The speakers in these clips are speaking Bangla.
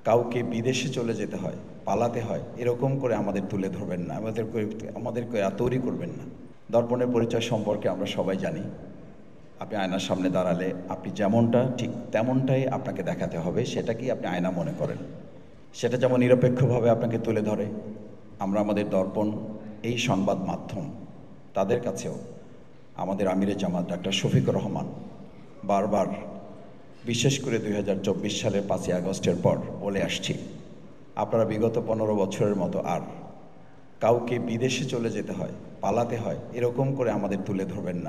কাউকে বিদেশে চলে যেতে হয়, পালাতে হয়, এরকম করে আমাদের তুলে ধরবেন না, আমাদেরকে তৈরি করবেন না। দর্পণের পরিচয় সম্পর্কে আমরা সবাই জানি। আপনি আয়নার সামনে দাঁড়ালে আপনি যেমনটা ঠিক তেমনটাই আপনাকে দেখাতে হবে, সেটাকেই আপনি আয়না মনে করেন। সেটা যেমন নিরপেক্ষভাবে আপনাকে তুলে ধরে, আমরা আমাদের দর্পণ এই সংবাদ মাধ্যম তাদের কাছেও আমাদের আমিরে জামাত ডাক্তার শফিকুর রহমান বারবার, বিশেষ করে 2024 সালের 5ই আগস্টের পর বলে আসছি, আপনারা বিগত 15 বছরের মতো আর কাউকে বিদেশে চলে যেতে হয়, পালাতে হয়, এরকম করে আমাদের তুলে ধরবেন না,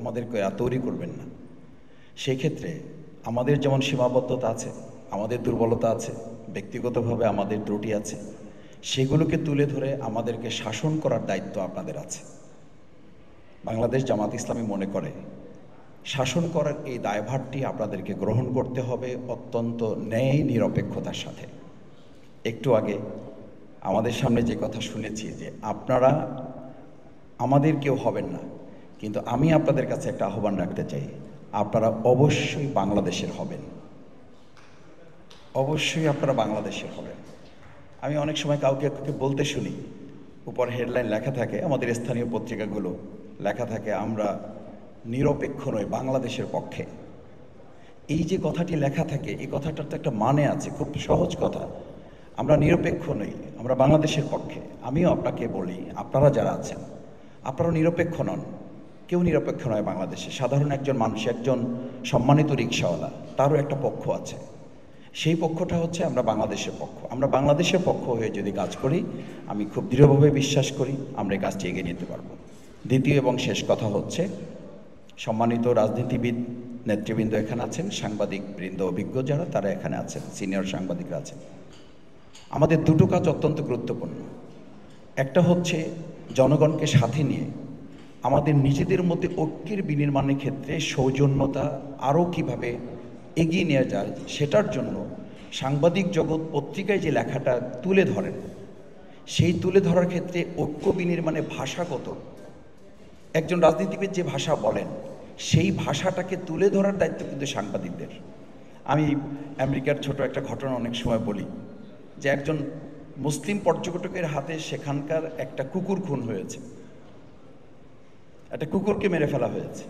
আমাদেরকে তৈরি করবেন না। সেক্ষেত্রে আমাদের যেমন সীমাবদ্ধতা আছে, আমাদের দুর্বলতা আছে, ব্যক্তিগতভাবে আমাদের ত্রুটি আছে, সেগুলোকে তুলে ধরে আমাদেরকে শাসন করার দায়িত্ব আপনাদের আছে। বাংলাদেশ জামাত ইসলামী মনে করে শাসন করার এই দায়ভারটি আপনাদেরকে গ্রহণ করতে হবে অত্যন্ত ন্যায় নিরপেক্ষতার সাথে। একটু আগে আমাদের সামনে যে কথা শুনেছি যে আপনারা আমাদের কেউ হবেন না, কিন্তু আমি আপনাদের কাছে একটা আহ্বান রাখতে চাই, আপনারা অবশ্যই বাংলাদেশের হবেন, অবশ্যই আপনারা বাংলাদেশের হবেন। আমি অনেক সময় কাউকে বলতে শুনি, উপর হেডলাইন লেখা থাকে, আমাদের স্থানীয় পত্রিকাগুলো লেখা থাকে, আমরা নিরপেক্ষ নই, বাংলাদেশের পক্ষে। এই যে কথাটি লেখা থাকে, এই কথাটার তো একটা মানে আছে, খুব সহজ কথা। আমরা নিরপেক্ষ নই, আমরা বাংলাদেশের পক্ষে। আমিও আপনাকে বলি, আপনারা যারা আছেন আপনারাও নিরপেক্ষ নন, কেউ নিরপেক্ষ নয় বাংলাদেশে। সাধারণ একজন মানুষ, একজন সম্মানিত রিকশাওয়ালা, তারও একটা পক্ষ আছে, সেই পক্ষটা হচ্ছে আমরা বাংলাদেশের পক্ষ। আমরা বাংলাদেশের পক্ষ হয়ে যদি কাজ করি, আমি খুব দৃঢ়ভাবে বিশ্বাস করি আমরা এই কাজটি এগিয়ে নিতে পারবো। দ্বিতীয় এবং শেষ কথা হচ্ছে, সম্মানিত রাজনীতিবিদ নেতৃবৃন্দ এখানে আছেন, সাংবাদিক বৃন্দ অভিজ্ঞ যারা, তারা এখানে আছেন, সিনিয়র সাংবাদিকরা আছেন। আমাদের দুটো কাজ অত্যন্ত গুরুত্বপূর্ণ। একটা হচ্ছে জনগণকে সাথে নিয়ে আমাদের নিজেদের মধ্যে ঐক্যের বিনির্মাণের ক্ষেত্রে সৌজন্যতা আরও কিভাবে এগিয়ে নেওয়া যায়, সেটার জন্য সাংবাদিক জগৎ পত্রিকায় যে লেখাটা তুলে ধরেন, সেই তুলে ধরার ক্ষেত্রে ঐক্য বিনির্মাণে ভাষাগত একজন রাজনীতিবিদ যে ভাষা বলেন, সেই ভাষাটাকে তুলে ধরার দায়িত্ব কিন্তু সাংবাদিকদের। আমি আমেরিকার ছোট একটা ঘটনা অনেক সময় বলি, যে একজন মুসলিম পর্যটকের হাতে সেখানকার একটা কুকুর খুন হয়েছে, একটা কুকুরকে মেরে ফেলা হয়েছে,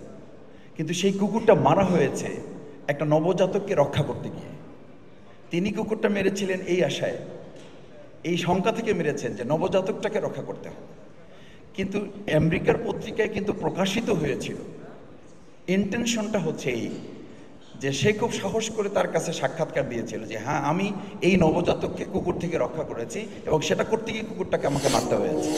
কিন্তু সেই কুকুরটা মারা হয়েছে একটা নবজাতককে রক্ষা করতে গিয়ে। তিনি কুকুরটা মেরেছিলেন এই আশায়, এই শঙ্কা থেকে মেরেছেন যে নবজাতকটাকে রক্ষা করতে হবে। কিন্তু আমেরিকার পত্রিকায় কিন্তু প্রকাশিত হয়েছিল, ইন্টেনশনটা হচ্ছে এই যে সে খুব সাহস করে তার কাছে সাক্ষাৎকার দিয়েছিল যে হ্যাঁ, আমি এই নবজাতককে কুকুর থেকে রক্ষা করেছি এবং সেটা করতে গিয়ে কুকুরটাকে আমাকে মারতে হয়েছে।